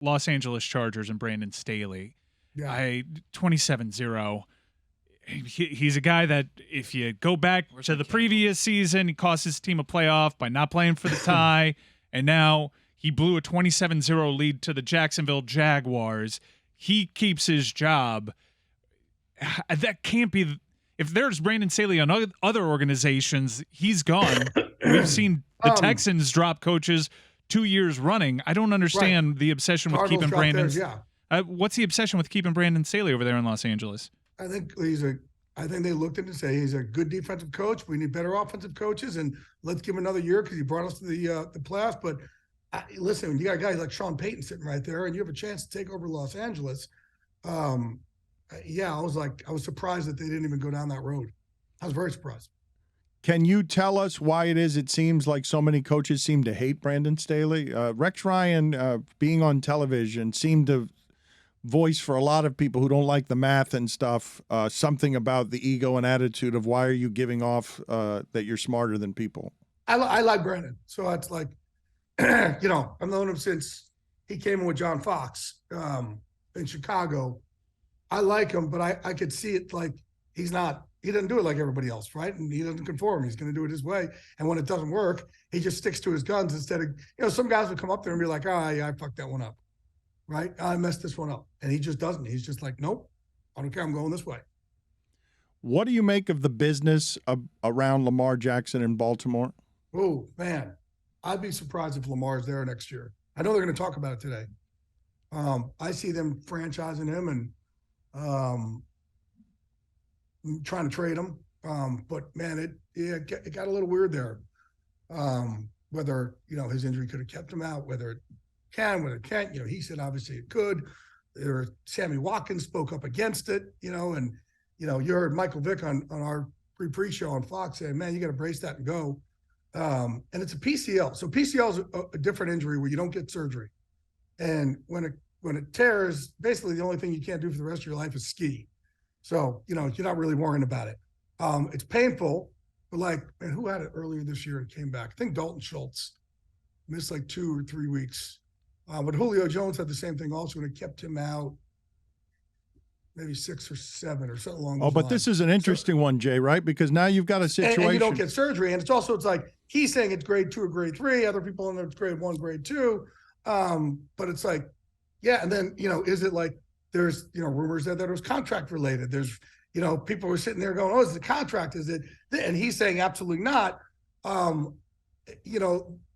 Los Angeles Chargers and Brandon Staley. Yeah. 27-0. He's a guy that if you go back to the previous season, he cost his team a playoff by not playing for the tie, and now he blew a 27-0 lead to the Jacksonville Jaguars. He keeps his job. That can't be – if there's Brandon Staley on other organizations, he's gone. We've seen the Texans drop coaches 2 years running. I don't understand the obsession with keeping Brandon – what's the obsession with keeping Brandon Staley over there in Los Angeles? I think they looked at him and say he's a good defensive coach. We need better offensive coaches, and let's give him another year because he brought us to the playoffs. But listen, when you got guys like Sean Payton sitting right there, and you have a chance to take over Los Angeles. I was surprised that they didn't even go down that road. I was very surprised. Can you tell us why it seems like so many coaches seem to hate Brandon Staley? Rex Ryan, being on television, seemed to voice for a lot of people who don't like the math and stuff, something about the ego and attitude of why are you giving off that you're smarter than people? I like Brandon. So it's like, I've known him since he came in with John Fox in Chicago. I like him, but I could see it like he doesn't do it like everybody else, right? And he doesn't conform. He's going to do it his way. And when it doesn't work, he just sticks to his guns instead of, some guys would come up there and be like, oh, yeah, I fucked that one up. Right? I messed this one up. And he just doesn't. He's just like, nope, I don't care. I'm going this way. What do you make of the business around Lamar Jackson in Baltimore? Oh, man. I'd be surprised if Lamar's there next year. I know they're going to talk about it today. I see them franchising him and trying to trade him. But, man, it got a little weird there. Whether, his injury could have kept him out, whether it can't, he said obviously it could. Sammy Watkins spoke up against it, and you heard Michael Vick on our pre-show on Fox saying, man, you got to brace that and go. And it's a PCL. So PCL is a different injury where you don't get surgery. And when it tears, basically the only thing you can't do for the rest of your life is ski. So, you're not really worrying about it. It's painful, but who had it earlier this year and came back? I think Dalton Schultz missed 2 or 3 weeks. But Julio Jones had the same thing also, and it kept him out maybe 6 or 7 or something along those lines. But this is an interesting one, Jay, right? Because now you've got a situation. And you don't get surgery. And it's like he's saying it's grade 2 or grade 3. Other people in there it's grade 1, grade 2. But it's like, yeah. And then, is it like there's, rumors that it was contract related. There's, people were sitting there going, oh, is it a contract? Is it? And he's saying absolutely not. The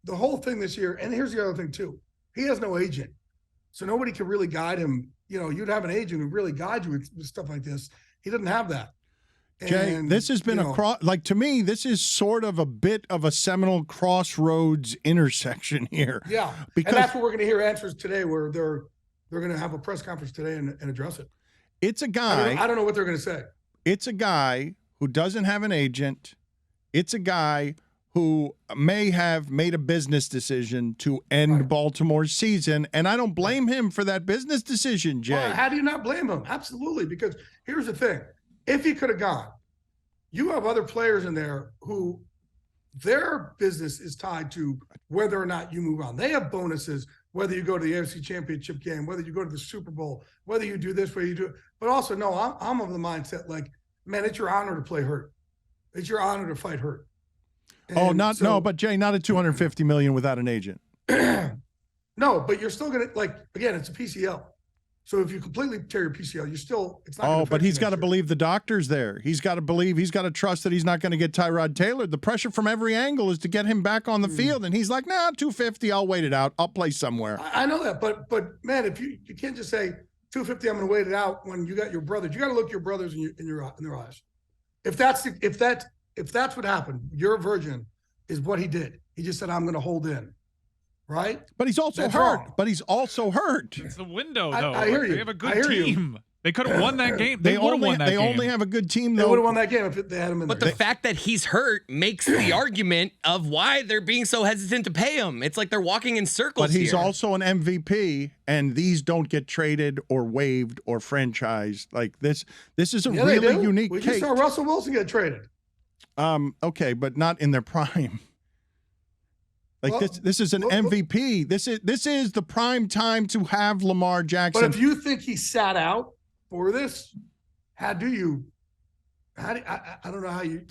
whole thing this year. And here's the other thing, too. He has no agent. So nobody can really guide him. You'd have an agent who really guides you with stuff like this. He doesn't have that. Jay, this has been to me, this is sort of a bit of a seminal crossroads intersection here. Yeah. And that's what we're going to hear answers today where they're going to have a press conference today and address it. It's a guy. I don't know what they're going to say. It's a guy who doesn't have an agent. It's a guy who may have made a business decision to end Baltimore's season, and I don't blame him for that business decision, Jay. Well, how do you not blame him? Absolutely, because here's the thing. If he could have gone, you have other players in there who their business is tied to whether or not you move on. They have bonuses, whether you go to the AFC Championship game, whether you go to the Super Bowl, whether you do this, whether you do it. But also, no, I'm of the mindset man, it's your honor to play hurt. It's your honor to fight hurt. But Jay, not at $250 million without an agent. No, but you're still gonna again, it's a PCL. So if you completely tear your PCL, it's not. Oh, but he's got to believe the doctor's there. He's got to believe. He's got to trust that he's not going to get Tyrod Taylor. The pressure from every angle is to get him back on the field, and he's like, nah, 250. I'll wait it out. I'll play somewhere. I know that, but man, if you can't just say 250, I'm going to wait it out when you got your brothers. You got to look your brothers in their eyes. If that's what happened, your version is what he did. He just said, I'm going to hold in. Right? But he's also hurt. It's the window, though. I hear you. They have a good team. They could have won that game. They only have a good team, though. They would have won that game if they had him in there. But the fact that he's hurt makes the argument of why they're being so hesitant to pay him. It's like they're walking in circles. But he's also an MVP, and these don't get traded or waived or franchised. Like this is a really unique case. We just saw Russell Wilson get traded. Okay, but not in their prime. Like Well, this is an MVP. This is the prime time to have Lamar Jackson. But if you think he sat out for this, I don't know how you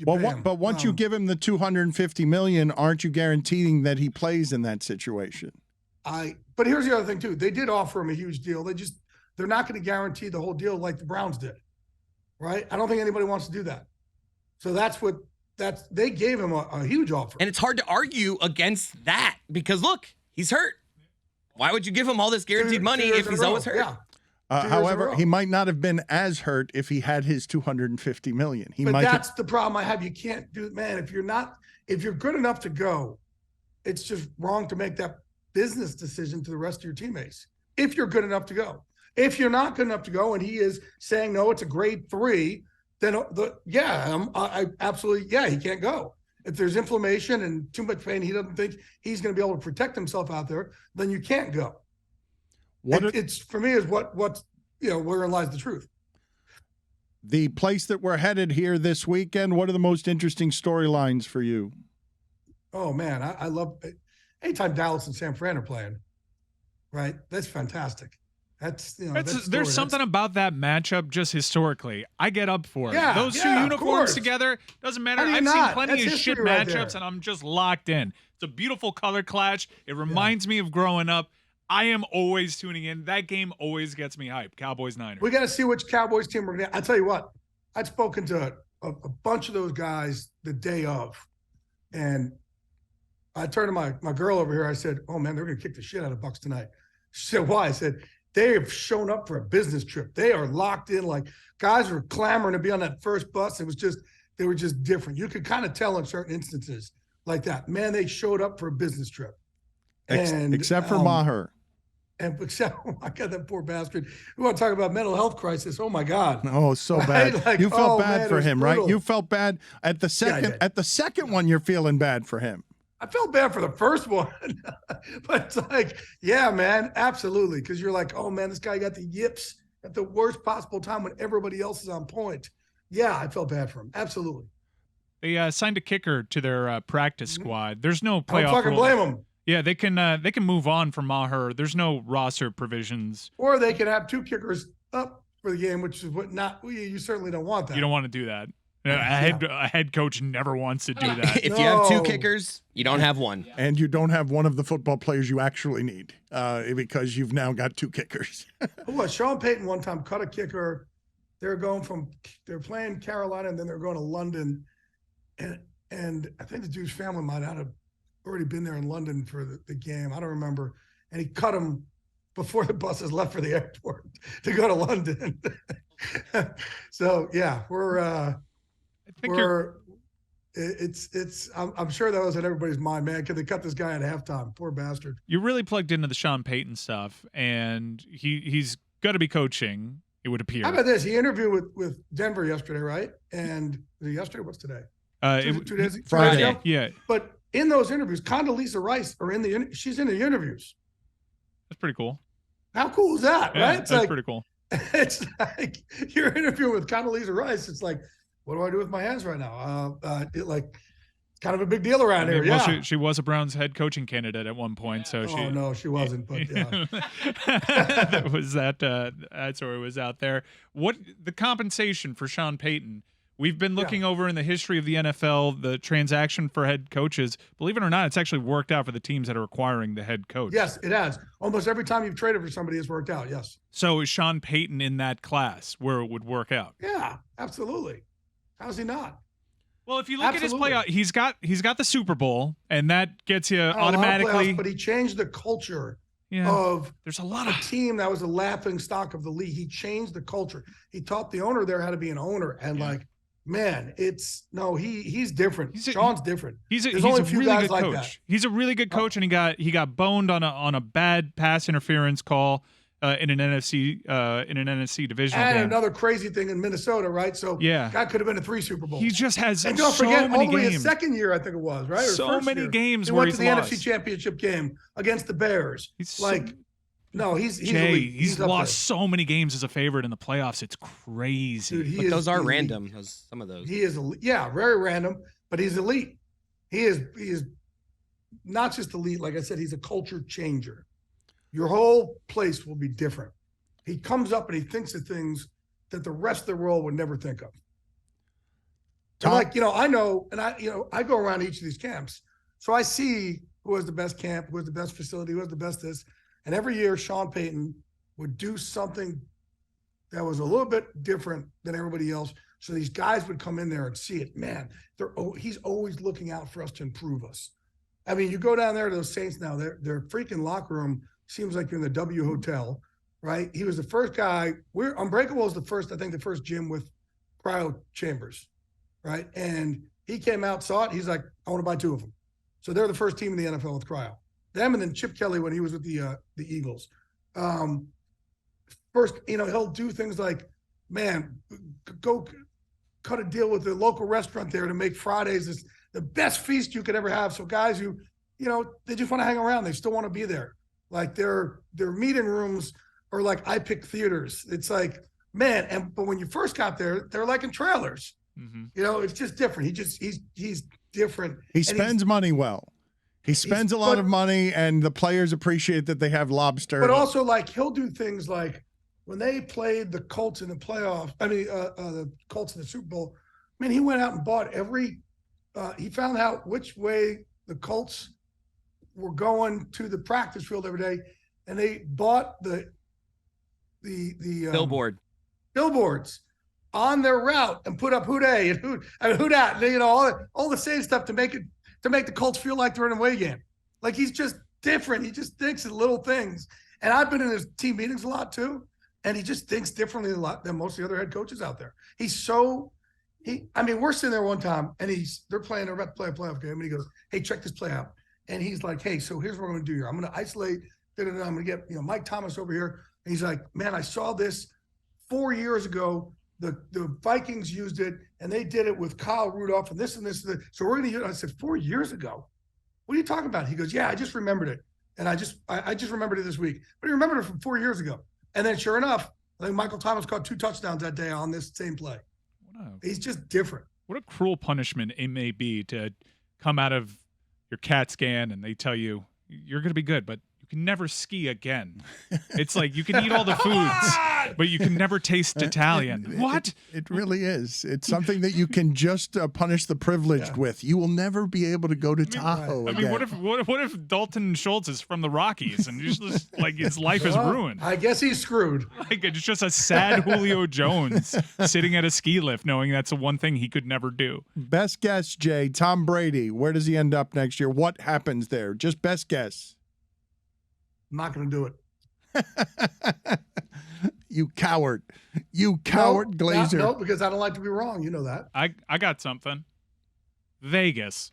well, pay him. but once you give him the $250 million, aren't you guaranteeing that he plays in that situation? But here's the other thing too. They did offer him a huge deal. They're not going to guarantee the whole deal like the Browns did, right? I don't think anybody wants to do that. So they gave him a huge offer. And it's hard to argue against that because look, he's hurt. Why would you give him all this guaranteed money if he's always hurt? Yeah. However, he might not have been as hurt if he had his $250 million. That's the problem I have. You can't do it, man. If you're good enough to go, it's just wrong to make that business decision to the rest of your teammates. If you're good enough to go, if you're not good enough to go, and he is saying no, it's a grade 3, then I absolutely he can't go. If there's inflammation and too much pain, he doesn't think he's going to be able to protect himself out there, then you can't go. It's for me is what's wherein lies the truth. The place that we're headed here this weekend, what are the most interesting storylines for you? Oh man, I love anytime Dallas and San Fran are playing, right? That's fantastic. There's something about that matchup just historically. I get up for it. Yeah, Those two uniforms together, doesn't matter. I've seen plenty of shit matchups, and I'm just locked in. It's a beautiful color clash. It reminds me of growing up. I am always tuning in. That game always gets me hyped. Cowboys-Niners. We got to see which Cowboys team we're going to. I tell you what, I'd spoken to a bunch of those guys the day of, and I turned to my girl over here. I said, "Oh man, they're going to kick the shit out of Bucs tonight." She said, "Why?" I said, "They have shown up for a business trip. They are locked in. Like guys were clamoring to be on that first bus. They were just different. You could kind of tell in certain instances like that. Man, they showed up for a business trip." Except for Maher. And except, oh my God, that poor bastard. We want to talk about mental health crisis. Oh my God. Oh, so bad. Like, you felt bad for him, brutal. right? You felt bad at the second. Yeah, at the second one, you're feeling bad for him. I felt bad for the first one, but it's like, yeah, man, absolutely. Because you're like, oh man, this guy got the yips at the worst possible time when everybody else is on point. Yeah, I felt bad for him. Absolutely. They signed a kicker to their practice squad. There's no playoff. I don't fucking blame them. Yeah, they can move on from Maher. There's no roster provisions. Or they can have 2 kickers up for the game, which is you certainly don't want that. You don't want to do that. A head coach never wants to do that. If you have 2 kickers, you don't have one. And you don't have one of the football players you actually need because you've now got 2 kickers. Sean Payton one time cut a kicker. They're playing Carolina and then they're going to London. And I think the dude's family might not have already been there in London for the game. I don't remember. And he cut him before the buses left for the airport to go to London. So yeah, I'm sure that was in everybody's mind, man. Could they cut this guy at halftime? Poor bastard. You really plugged into the Sean Payton stuff, and he's got to be coaching, it would appear. How about this? He interviewed with Denver yesterday, right? And was it yesterday? What's today? 2 days ago? Friday. Yeah. But in those interviews, Condoleezza Rice she's in the interviews. That's pretty cool. How cool is that, Yeah, right? that's pretty cool. It's like you're interviewing with Condoleezza Rice. It's like, what do I do with my hands right now? Kind of a big deal around here. Well, Yeah. she was a Browns head coaching candidate at one point. So No, she wasn't. But yeah. That story was out there. What the compensation for Sean Payton? We've been looking over in the history of the NFL, the transaction for head coaches. Believe it or not, it's actually worked out for the teams that are acquiring the head coach. Yes, it has. Almost every time you've traded for somebody, it's worked out. Yes. So is Sean Payton in that class where it would work out? Yeah, absolutely. How's he not? Well, if you look at his playoff, he's got the Super Bowl, and that gets you automatically. But he changed the culture there's a lot of team that was a laughing stock of the league. He changed the culture. He taught the owner there how to be an owner, and man, he's different. Sean's different. He's a only a few really guys good like coach. that. He's a really good coach, and he got boned on a bad pass interference call in an NFC divisional and game. Another crazy thing in Minnesota, right? So that could have been a 3 Super Bowls. He just has and don't so forget, many only games. his second year, I think it was, right? Or So many games he where went to he's the lost. NFC Championship game against the Bears. He's Jay, elite. He's up lost so many games as a favorite in the playoffs. It's crazy. Dude, But those are elite. random. Some of those. He is elite. Yeah, very random, but he's elite. He is not just elite. Like I said, he's a culture changer. Your whole place will be different. He comes up and he thinks of things that the rest of the world would never think of. Like, I know, and I go around each of these camps. So I see who has the best camp, who has the best facility, who has the best this. And every year, Sean Payton would do something that was a little bit different than everybody else. So these guys would come in there and see it. Man, he's always looking out for us to improve us. I mean, you go down there to those Saints now, their freaking locker room seems like you're in the W Hotel, right? He was the first guy. Unbreakable was the first gym with cryo chambers, right? And he came out, saw it. He's like, I want to buy 2 of them. So they're the first team in the NFL with cryo. Them and then Chip Kelly when he was with the Eagles. First, he'll do things like, man, go cut a deal with the local restaurant there to make Fridays the best feast you could ever have. So guys who, they just want to hang around. They still want to be there. Like their meeting rooms are like iPic theaters. It's like, man, but when you first got there, they're like in trailers. Mm-hmm. It's just different. He's different. He spends money well. He spends a lot of money, and the players appreciate that they have lobster. But also, like, he'll do things like when they played the Colts in the playoffs, the Colts in the Super Bowl, man, he went out and bought he found out which way the Colts were going to the practice field every day, and they bought the billboards on their route and put up Houday and who dat, all the same stuff to make the Colts feel like they're in a away game. Like, he's just different. He just thinks of little things. And I've been in his team meetings a lot too, and he just thinks differently a lot than most of the other head coaches out there. We're sitting there one time, and they're about to play a playoff game, and he goes, hey, check this play out. And he's like, hey, so here's what I'm going to do here. I'm going to isolate. I'm going to get Mike Thomas over here. And he's like, man, I saw this 4 years ago. The Vikings used it, and they did it with Kyle Rudolph and this and this. And this. So we're going to use it. I said, 4 years ago? What are you talking about? He goes, yeah, I just remembered it. And I just remembered it this week. But he remembered it from 4 years ago. And then sure enough, I think Michael Thomas caught 2 touchdowns that day on this same play. He's just different. What a cruel punishment it may be to come out of your CAT scan and they tell you you're going to be good, but you can never ski again. It's like you can eat all the foods, but you can never taste Italian. What? It really is. It's something that you can just punish the privileged with. You will never be able to go to Tahoe again. What if Dalton Schultz is from the Rockies and just like his life is ruined? I guess he's screwed. Like, it's just a sad Julio Jones sitting at a ski lift knowing that's the one thing he could never do. Best guess, Jay. Tom Brady. Where does he end up next year? What happens there? Just best guess. I'm not going to do it. You coward. You coward, Glazer. No, because I don't like to be wrong. You know that. I got something. Vegas.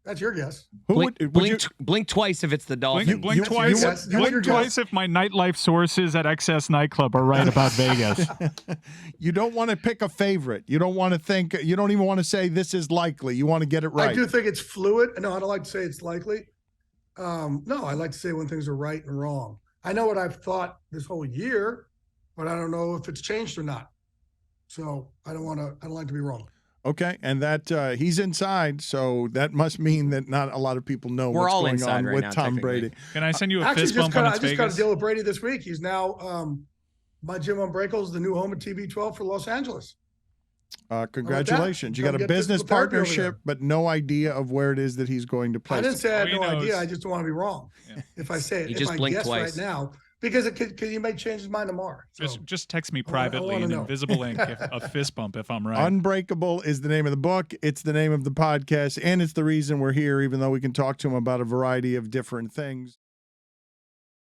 That's your guess. Blink twice if it's the Dolphins. Blink twice. Blink twice if my nightlife sources at Excess Nightclub are right about Vegas. You don't want to pick a favorite. You don't want to think. You don't even want to say this is likely. You want to get it right. I do think it's fluid. No, I don't like to say it's likely. No, I like to say when things are right and wrong. I know what I've thought this whole year, but I don't know if it's changed or not. So I don't like to be wrong. Okay, and that he's inside, so that must mean that not a lot of people know what's going on right with now, Tom Brady. Can I send you a fist bump on I just Vegas? got a deal with Brady this week. He's now my gym Unbreakable is the new home of TB12 for Los Angeles. Congratulations. You got a business partnership, but no idea of where it is that he's going to play. I didn't say I had no idea. I just don't want to be wrong. Yeah. If I say it, if I guess twice. Right now, because he may change his mind tomorrow. So just text me privately in invisible ink a fist bump if I'm right. Unbreakable is the name of the book. It's the name of the podcast, and it's the reason we're here, even though we can talk to him about a variety of different things.